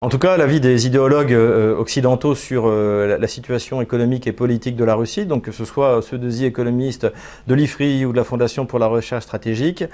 En tout cas, l'avis des idéologues occidentaux sur la situation économique et politique de la Russie, donc que ce soit ceux de The Economist, de l'IFRI ou de la Fondation pour la recherche stratégique,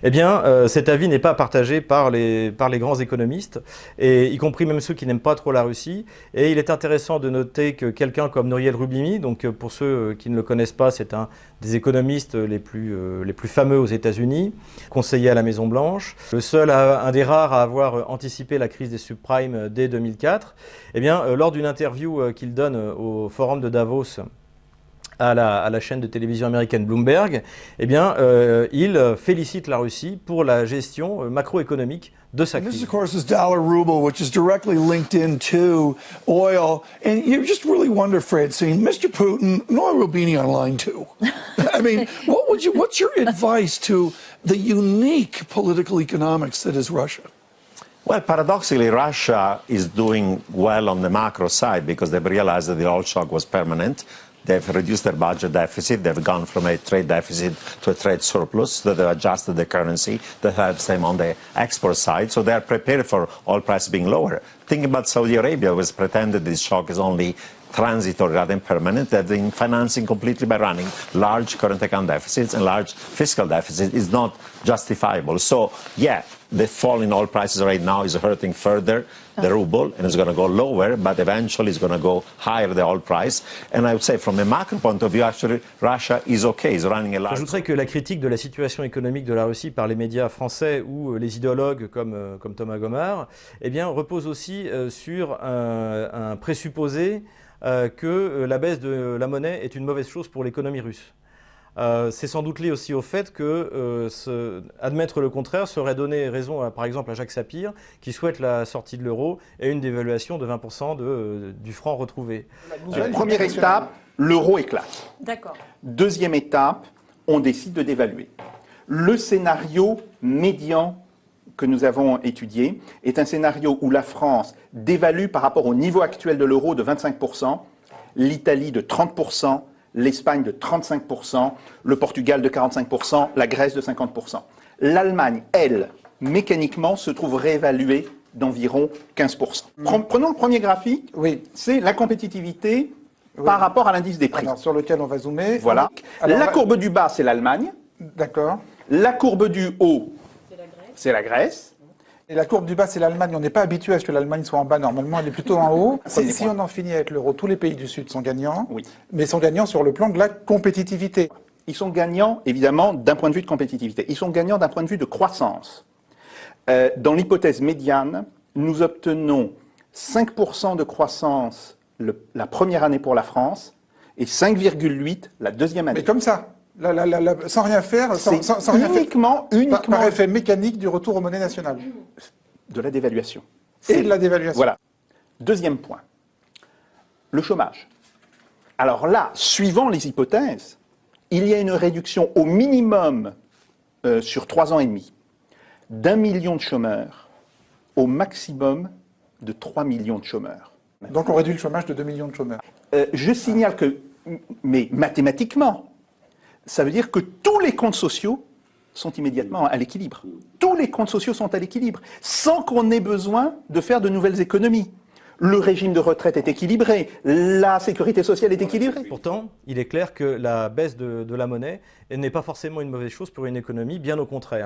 eh bien, cet avis n'est pas partagé par les grands économistes, et y compris même ceux qui n'aiment pas trop la Russie. Et il est intéressant de noter que quelqu'un comme Nouriel Roubini, donc pour ceux qui ne le connaissent pas, c'est un des économistes les plus fameux aux États-Unis, conseiller à la Maison-Blanche, un des rares à avoir anticipé la crise des subprimes dès 2004, eh bien, lors d'une interview qu'il donne au forum de Davos à la chaîne de télévision américaine Bloomberg, eh bien, il félicite la Russie pour la gestion macroéconomique de sa crise. This, of course, is dollar ruble, which is directly linked into oil. And you just really wonder, Francine, Mr. Putin, Nouriel Roubini on line two. I mean, what's your advice to the unique political economics that is Russia? Well, paradoxically, Russia is doing well on the macro side because they've realized that the oil shock was permanent. They've reduced their budget deficit. They've gone from a trade deficit to a trade surplus. So they've adjusted the currency. That helps them on the export side. So they're prepared for oil prices being lower. Thinking about Saudi Arabia, it was pretended this shock is only transitory rather than permanent. They've been financing completely by running large current account deficits, and large fiscal deficit is not justifiable. So, yeah, the fall in oil prices right now is hurting further the ruble, and it's going to go lower, but eventually it's going to go higher, the oil price. And I would say from a macro point of view, actually, Russia is okay. It's running a large... J'ajouterais que la critique de la situation économique de la Russie par les médias français ou les idéologues comme Thomas Gomard, eh bien, repose aussi sur un présupposé que la baisse de la monnaie est une mauvaise chose pour l'économie russe. C'est sans doute lié aussi au fait que admettre le contraire serait donner raison, par exemple, à Jacques Sapir, qui souhaite la sortie de l'euro et une dévaluation de 20% du franc retrouvé. Première étape, l'euro éclate. D'accord. Deuxième étape, on décide de dévaluer. Le scénario médian que nous avons étudié est un scénario où la France dévalue par rapport au niveau actuel de l'euro de 25%, l'Italie de 30%, l'Espagne de 35%, le Portugal de 45%, la Grèce de 50%. L'Allemagne, elle, mécaniquement, se trouve réévaluée d'environ 15%. Prenons le premier graphique, oui. C'est la compétitivité par rapport à l'indice des prix. Alors, sur lequel on va zoomer. Voilà. Alors, la courbe du bas, c'est l'Allemagne. D'accord. La courbe du haut, c'est la Grèce. Et la courbe du bas, c'est l'Allemagne. On n'est pas habitué à ce que l'Allemagne soit en bas. Normalement, elle est plutôt en haut. Si on en finit avec l'euro, tous les pays du Sud sont gagnants. Oui. Mais sont gagnants sur le plan de la compétitivité. Ils sont gagnants, évidemment, d'un point de vue de compétitivité. Ils sont gagnants d'un point de vue de croissance. Dans l'hypothèse médiane, nous obtenons 5% de croissance la première année pour la France et 5,8% la deuxième année. Mais comme ça sans rien faire, sans rien uniquement par effet mécanique du retour aux monnaies nationales. De la dévaluation. Et de la dévaluation. Voilà. Deuxième point, le chômage. Alors là, suivant les hypothèses, il y a une réduction au minimum sur 3 ans et demi d'1 million de chômeurs, au maximum de 3 millions de chômeurs. Donc on réduit le chômage de 2 millions de chômeurs. Je signale que, mais mathématiquement, ça veut dire que tous les comptes sociaux sont immédiatement à l'équilibre. Tous les comptes sociaux sont à l'équilibre, sans qu'on ait besoin de faire de nouvelles économies. Le régime de retraite est équilibré, la sécurité sociale est équilibrée. Pourtant, il est clair que la baisse de la monnaie n'est pas forcément une mauvaise chose pour une économie, bien au contraire.